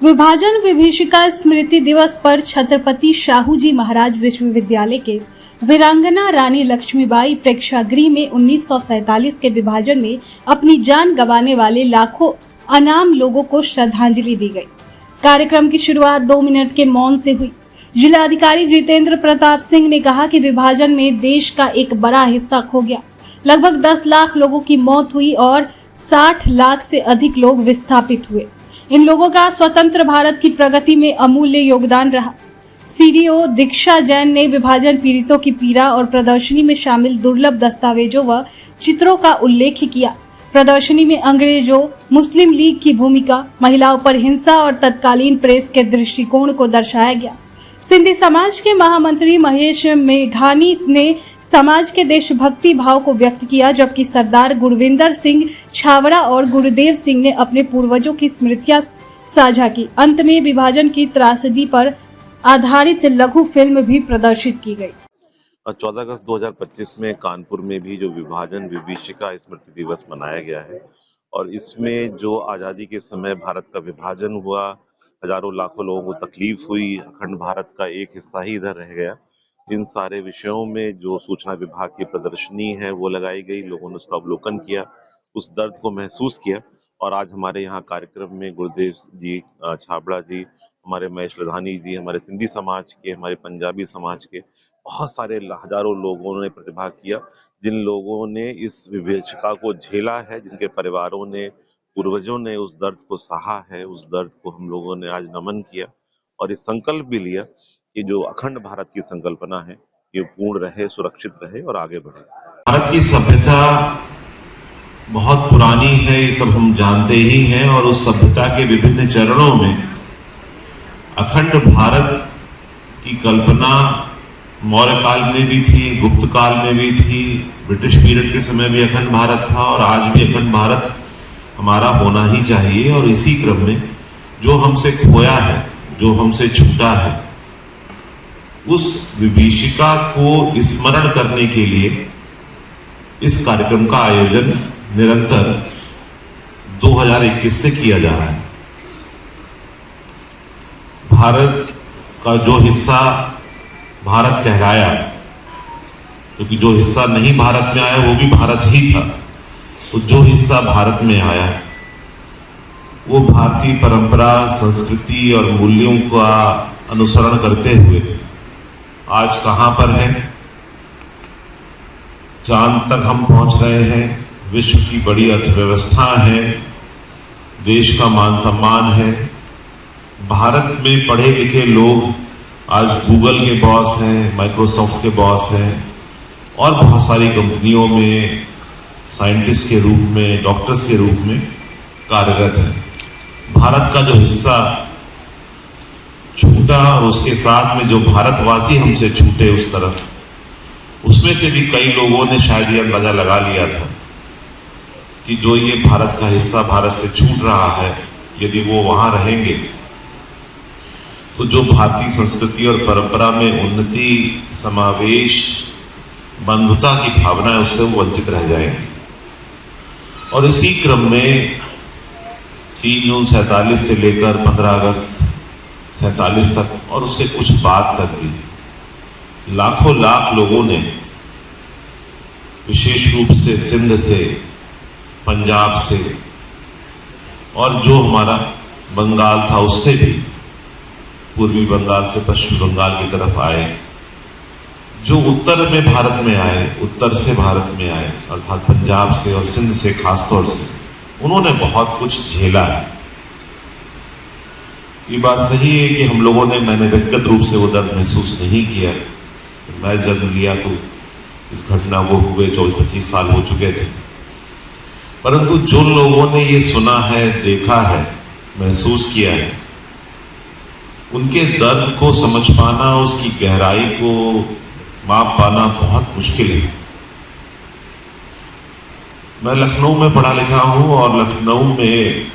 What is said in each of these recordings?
विभाजन विभीषिका स्मृति दिवस पर छत्रपति शाहू जी महाराज विश्वविद्यालय के वीरांगना रानी लक्ष्मीबाई प्रेक्षागृह में 1947 के विभाजन में अपनी जान गंवाने वाले लाखों अनाम लोगों को श्रद्धांजलि दी गई। कार्यक्रम की शुरुआत 2 मिनट के मौन से हुई। जिलाधिकारी जितेंद्र प्रताप सिंह ने कहा कि विभाजन में देश का एक बड़ा हिस्सा खो गया। लगभग 10 लाख लोगों की मौत हुई और 60 लाख से अधिक लोग विस्थापित हुए। इन लोगों का स्वतंत्र भारत की प्रगति में अमूल्य योगदान रहा। सीडीओ दीक्षा जैन ने विभाजन पीड़ितों की पीड़ा और प्रदर्शनी में शामिल दुर्लभ दस्तावेजों व चित्रों का उल्लेख किया। प्रदर्शनी में अंग्रेजों, मुस्लिम लीग की भूमिका, महिलाओं पर हिंसा और तत्कालीन प्रेस के दृष्टिकोण को दर्शाया गया। सिंधी समाज के महामंत्री महेश मेघानी ने समाज के देशभक्ति भाव को व्यक्त किया, जबकि सरदार गुरविंदर सिंह छावड़ा और गुरुदेव सिंह ने अपने पूर्वजों की स्मृतियां साझा की। अंत में विभाजन की त्रासदी पर आधारित लघु फिल्म भी प्रदर्शित की गई। 14 अगस्त 2025 में कानपुर में भी जो विभाजन विभीषिका स्मृति दिवस मनाया गया है और इसमें जो आज़ादी के समय भारत का विभाजन हुआ, हजारों लाखों लोगों को तकलीफ हुई, अखंड भारत का एक हिस्सा ही इधर रह गया। इन सारे विषयों में जो सूचना विभाग की प्रदर्शनी है वो लगाई गई, लोगों ने उसका अवलोकन किया, उस दर्द को महसूस किया और आज हमारे यहाँ कार्यक्रम में गुरुदेव जी, छाबड़ा जी, हमारे महेश लधानी जी, हमारे सिंधी समाज के, हमारे पंजाबी समाज के बहुत सारे हजारों लोगों ने प्रतिभाग किया, जिन लोगों ने इस विभीषिका को झेला है, जिनके परिवारों ने, पूर्वजों ने उस दर्द को सहा है, उस दर्द को हम लोगों ने आज नमन किया और ये संकल्प भी लिया कि जो अखंड भारत की संकल्पना है ये पूर्ण रहे, सुरक्षित रहे और आगे बढ़े। भारत की सभ्यता बहुत पुरानी है, ये सब हम जानते ही हैं और उस सभ्यता के विभिन्न चरणों में अखंड भारत की कल्पना मौर्य काल में भी थी, गुप्त काल में भी थी, ब्रिटिश पीरियड के समय भी अखंड भारत था और आज भी अखंड भारत हमारा होना ही चाहिए। और इसी क्रम में जो हमसे खोया है, जो हमसे छूटा है, उस विभीषिका को स्मरण करने के लिए इस कार्यक्रम का आयोजन निरंतर 2021 से किया जा रहा है। भारत का जो हिस्सा भारत कहलाया, क्योंकि जो हिस्सा नहीं भारत में आया वो भी भारत ही था, तो जो हिस्सा भारत में आया वो भारतीय परंपरा, संस्कृति और मूल्यों का अनुसरण करते हुए आज कहां पर है? चांद तक हम पहुंच रहे हैं, विश्व की बड़ी अर्थव्यवस्था है, देश का मान सम्मान है। भारत में पढ़े लिखे लोग आज गूगल के बॉस हैं, माइक्रोसॉफ्ट के बॉस हैं और बहुत सारी कंपनियों में साइंटिस्ट के रूप में, डॉक्टर्स के रूप में कार्यरत हैं। भारत का जो हिस्सा छूटा और उसके साथ में जो भारतवासी हमसे छूटे उस तरफ, उसमें से भी कई लोगों ने शायद ये अंदाजा लगा लिया था कि जो ये भारत का हिस्सा भारत से छूट रहा है, यदि वो वहां रहेंगे तो जो भारतीय संस्कृति और परंपरा में उन्नति, समावेश, बंधुता की भावना है उससे वो वंचित रह जाएंगे। और इसी क्रम में 3 जून 47 से लेकर 15 अगस्त 47 तक और उसके कुछ बाद तक भी लाखों लाख लोगों ने, विशेष रूप से सिंध से, पंजाब से और जो हमारा बंगाल था उससे भी, पूर्वी बंगाल से पश्चिम बंगाल की तरफ आए, जो उत्तर में भारत में आए, उत्तर से भारत में आए अर्थात पंजाब से और सिंध से खासतौर से, उन्होंने बहुत कुछ झेला है। ये बात सही है कि हम लोगों ने, मैंने व्यक्तिगत रूप से वो दर्द महसूस नहीं किया। मैं जन्म लिया तो इस घटना को हुए 24-25 साल हो चुके थे, परंतु जो लोगों ने ये सुना है, देखा है, महसूस किया है, उनके दर्द को समझ पाना, उसकी गहराई को माप पाना बहुत मुश्किल है। मैं लखनऊ में पढ़ा लिखा हूँ और लखनऊ में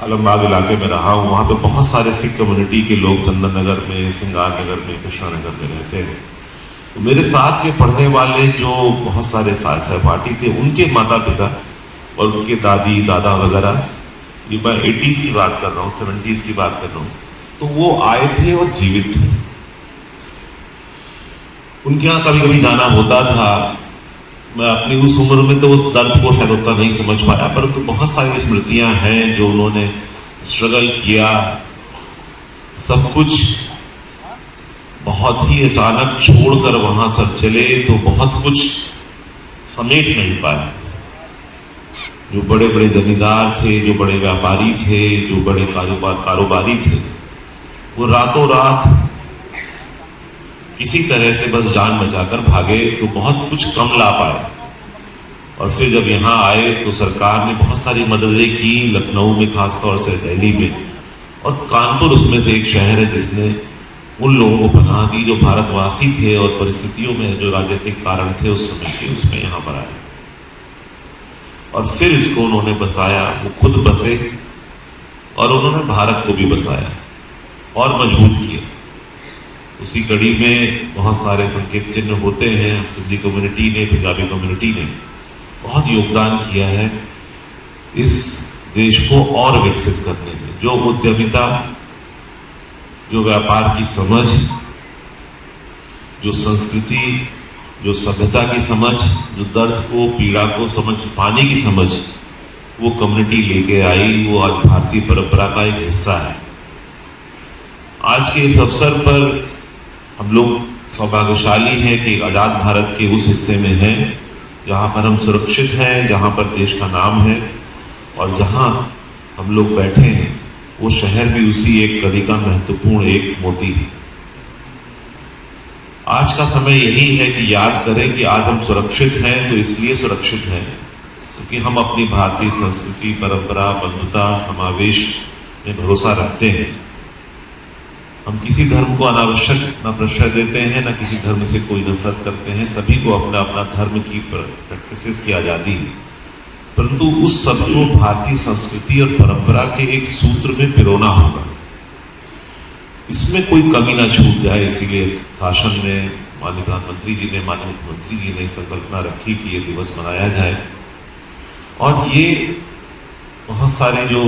आलमबाग इलाके में रहा हूँ। वहाँ पे बहुत सारे सिख कम्युनिटी के लोग चंदन नगर में, सिंगार नगर में, कृष्णा नगर में रहते हैं। तो मेरे साथ के पढ़ने वाले जो बहुत सारे सहपाठी थे, उनके माता पिता और उनके दादी दादा वगैरह ये मैं 80s की बात कर रहा हूँ, 70s की बात कर रहा हूँ, तो वो आए थे और जीवित थे। उनके यहाँ कभी कभी जाना होता था। मैं अपनी उस उम्र में तो उस दर्द को शायद उतना नहीं समझ पाया, परंतु बहुत सारी स्मृतियां हैं जो उन्होंने स्ट्रगल किया। सब कुछ बहुत ही अचानक छोड़कर वहां सर चले तो बहुत कुछ समेट नहीं पाए। जो बड़े बड़े जमींदार थे, जो बड़े व्यापारी थे, जो बड़े कारोबारी थे, वो रातों रात किसी तरह से बस जान बचाकर भागे तो बहुत कुछ कम ला पाए। और फिर जब यहाँ आए तो सरकार ने बहुत सारी मददें की, लखनऊ में खासतौर से, दिल्ली में, और कानपुर उसमें से एक शहर है जिसने उन लोगों को पनाह दी जो भारतवासी थे और परिस्थितियों में जो राजनीतिक कारण थे उस समय के, उसमें यहाँ पर आए और फिर इसको उन्होंने बसाया। वो खुद बसे और उन्होंने भारत को भी बसाया और मजबूत किया। उसी कड़ी में बहुत सारे संकेत चिन्ह होते हैं। सिंधी कम्युनिटी ने, पंजाबी कम्युनिटी ने बहुत योगदान किया है इस देश को और विकसित करने में। जो उद्यमिता, जो व्यापार की समझ, जो संस्कृति, जो सभ्यता की समझ, जो दर्द को, पीड़ा को समझ पाने की समझ वो कम्युनिटी लेके आई, वो आज भारतीय परंपरा का एक हिस्सा है। आज के इस अवसर पर हम लोग सौभाग्यशाली हैं कि आजाद भारत के उस हिस्से में हैं जहां पर हम सुरक्षित हैं, जहां पर देश का नाम है, और जहां हम लोग बैठे हैं वो शहर भी उसी एक कड़ी का महत्वपूर्ण एक मोती है। आज का समय यही है कि याद करें कि आज हम सुरक्षित हैं तो इसलिए सुरक्षित हैं क्योंकि हम अपनी भारतीय संस्कृति, परंपरा, बंधुता, समावेश में भरोसा रखते हैं। हम किसी धर्म को अनावश्यक न प्रश्रय देते हैं, न किसी धर्म से कोई नफरत करते हैं। सभी को अपना अपना धर्म की प्रैक्टिसेस की आज़ादी है, परंतु उस सब को भारतीय संस्कृति और परंपरा के एक सूत्र में पिरोना होगा। इसमें कोई कमी ना छूट जाए, इसीलिए शासन में माननीय प्रधानमंत्री जी ने, माननीय मुख्यमंत्री जी ने संकल्पना रखी कि ये दिवस मनाया जाए। और ये बहुत सारे जो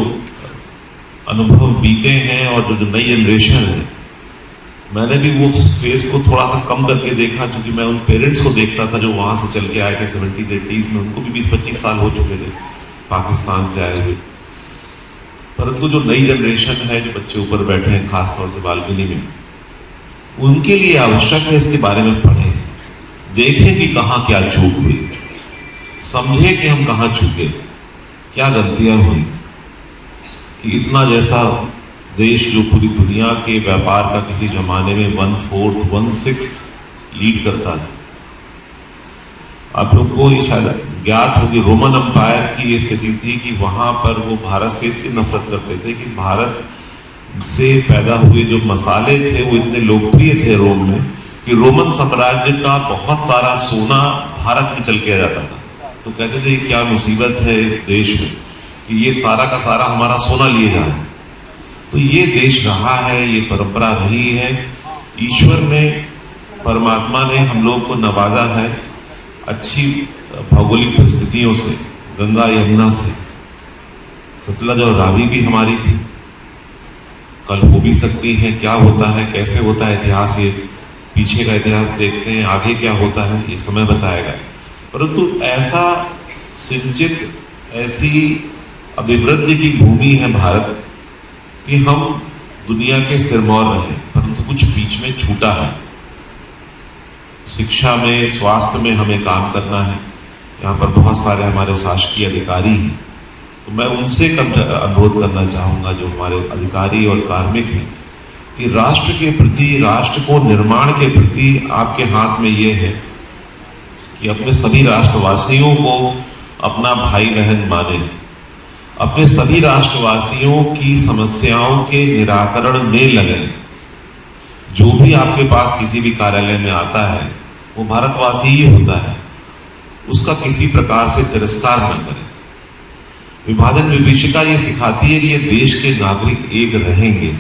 अनुभव बीते हैं और जो नई जनरेशन है, मैंने भी वो फेस को थोड़ा सा कम करके देखा, क्योंकि मैं उन पेरेंट्स को देखता था जो वहाँ से चल के आए थे 70s 80s में। उनको भी 20-25 साल हो चुके थे पाकिस्तान से आए हुए। परंतु जो नई जनरेशन है, जो बच्चे ऊपर बैठे हैं खासतौर से बालकनी में, उनके लिए आवश्यक है इसके बारे में पढ़ें, देखें कि कहाँ क्या चूक हुई, समझे कि हम कहाँ चूके, क्या गलतियां हुई, कि इतना जैसा देश जो पूरी दुनिया के व्यापार का किसी जमाने में 1/4 1/6 लीड करता है। आप लोग को ये शायद ज्ञात होगी, रोमन अम्पायर की ये स्थिति थी कि वहां पर वो भारत से इसलिए नफरत करते थे कि भारत से पैदा हुए जो मसाले थे वो इतने लोकप्रिय थे रोम में कि रोमन साम्राज्य का बहुत सारा सोना भारत में चल के आ जाता था। तो कहते थे क्या मुसीबत है इस देश में कि ये सारा का सारा हमारा सोना लिए जा रहा है। तो ये देश रहा है, ये परंपरा रही है। ईश्वर ने, परमात्मा ने हम लोग को नवाजा है अच्छी भौगोलिक परिस्थितियों से, गंगा यमुना से। सतलज और रावी भी हमारी थी, कल हो भी सकती है। क्या होता है, कैसे होता है इतिहास, ये पीछे का इतिहास देखते हैं, आगे क्या होता है ये समय बताएगा। परंतु ऐसा सिंचित, ऐसी अभिवृद्धि की भूमि है भारत कि हम दुनिया के सिरमौर रहे, परंतु कुछ बीच में छूटा है। शिक्षा में, स्वास्थ्य में हमें काम करना है। यहाँ पर बहुत सारे हमारे शासकीय अधिकारी हैं, तो मैं उनसे अनुरोध करना चाहूँगा, जो हमारे अधिकारी और कार्मिक हैं, कि राष्ट्र के प्रति, राष्ट्र को निर्माण के प्रति आपके हाथ में ये है कि अपने सभी राष्ट्रवासियों को अपना भाई बहन माने, अपने सभी राष्ट्रवासियों की समस्याओं के निराकरण में लगे। जो भी आपके पास किसी भी कार्यालय में आता है वो भारतवासी ही होता है, उसका किसी प्रकार से तिरस्कार न करें। विभाजन विभीषिका ये सिखाती है कि ये देश के नागरिक एक रहेंगे,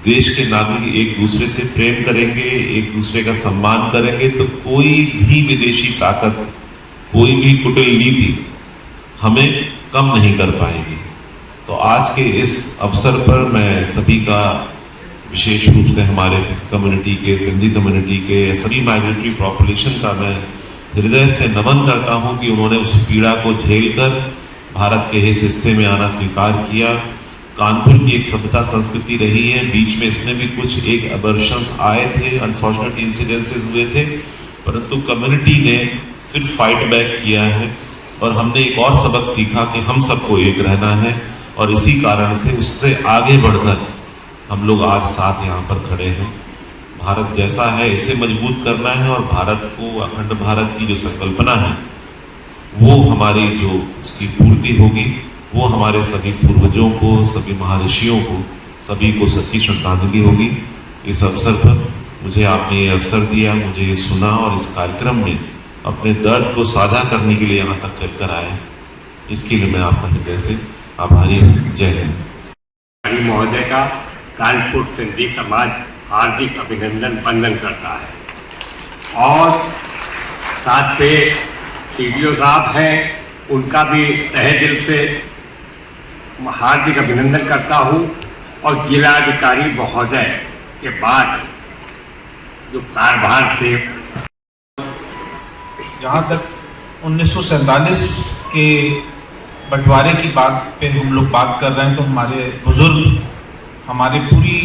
देश के नागरिक एक दूसरे से प्रेम करेंगे, एक दूसरे का सम्मान करेंगे, तो कोई भी विदेशी ताकत, कोई भी कुटिल नीति हमें कम नहीं कर पाएगी। तो आज के इस अवसर पर मैं सभी का विशेष रूप से हमारे सिख कम्युनिटी के, सिंधी कम्युनिटी के, सभी माइग्रेटरी पॉपुलेशन का मैं हृदय से नमन करता हूं कि उन्होंने उस पीड़ा को झेलकर भारत के इस हिस्से में आना स्वीकार किया। कानपुर की एक सभ्यता संस्कृति रही है, बीच में इसमें भी कुछ एक अबर्शंस आए थे, अनफॉर्चुनेट इंसिडेंसेस हुए थे, परंतु कम्युनिटी ने फिर फाइट बैक किया है और हमने एक और सबक सीखा कि हम सबको एक रहना है और इसी कारण से उससे आगे बढ़कर हम लोग आज साथ यहाँ पर खड़े हैं। भारत जैसा है इसे मजबूत करना है और भारत को, अखंड भारत की जो संकल्पना है वो हमारी जो उसकी पूर्ति होगी वो हमारे सभी पूर्वजों को, सभी महर्षियों को, सभी को सच्ची श्रद्धांजलि होगी। इस अवसर पर मुझे आपने ये अवसर दिया, मुझे ये सुना और इस कार्यक्रम में अपने दर्द को साझा करने के लिए यहाँ तक चलकर आए, इसके लिए मैं आपका हृदय से आभारी हूँ। जय हिंद। महोदय का कानपुर सिंधी समाज हार्दिक अभिनंदन वंदन करता है और साथ पे सीडीओ साहब हैं, उनका भी तहे दिल से हार्दिक अभिनंदन करता हूँ और जिलाधिकारी महोदय के बाद जो कार्यभार से जहाँ तक 1947 के बंटवारे की बात पे हम लोग बात कर रहे हैं तो हमारे बुजुर्ग, हमारे पूरी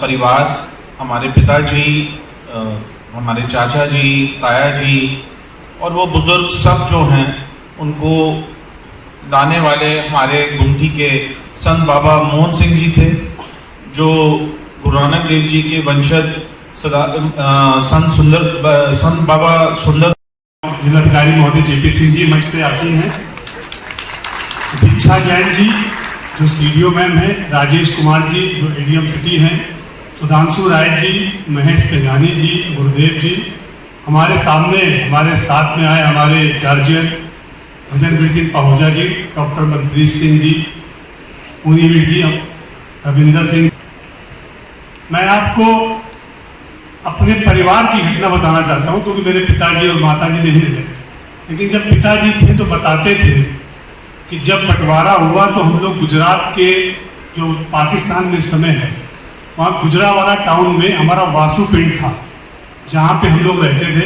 परिवार, हमारे पिताजी, हमारे चाचा जी, ताया जी और वो बुजुर्ग सब जो हैं उनको लाने वाले हमारे गुमटी के संत बाबा मोहन सिंह जी थे, जो गुरु नानक देव जी के वंशज संत बाबा सुंदर। जिलाधिकारी महोदय जेपी सिंह जी मंच पे आसीन हैं, दीक्षा जैन जी जो सीडीओ मैम है, राजेश कुमार जी जो एडीएम सिटी हैं, सुधांशु राय जी, महेश तेजानी जी, गुरुदेव जी, हमारे सामने हमारे साथ में आए हमारे गार्जियन भजनवीर सिंह पहुजा जी, डॉक्टर मनप्रीत सिंह जी, मुनीवीर जी, रविंदर सिंह। मैं आपको अपने परिवार की घटना बताना चाहता हूँ क्योंकि मेरे पिताजी और माताजी नहीं थे, लेकिन जब पिताजी थे तो बताते थे कि जब बंटवारा हुआ तो हम लोग गुजरात के जो पाकिस्तान में इस समय है वहाँ गुजरावाला टाउन में हमारा वासु पिंड था जहाँ पे हम लोग रहते थे।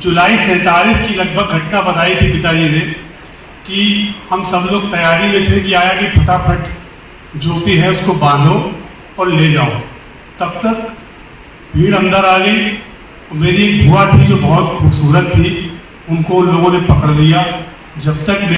जुलाई 47 की लगभग घटना बताई थी पिताजी ने कि हम सब लोग तैयारी में थे कि आया कि फटाफट जो भी है उसको बांधो और ले जाओ। तब तक भीड़ अंदर आ गई। मेरी एक बुआ थी जो बहुत खूबसूरत थी, उनको उन लोगों ने पकड़ लिया। जब तक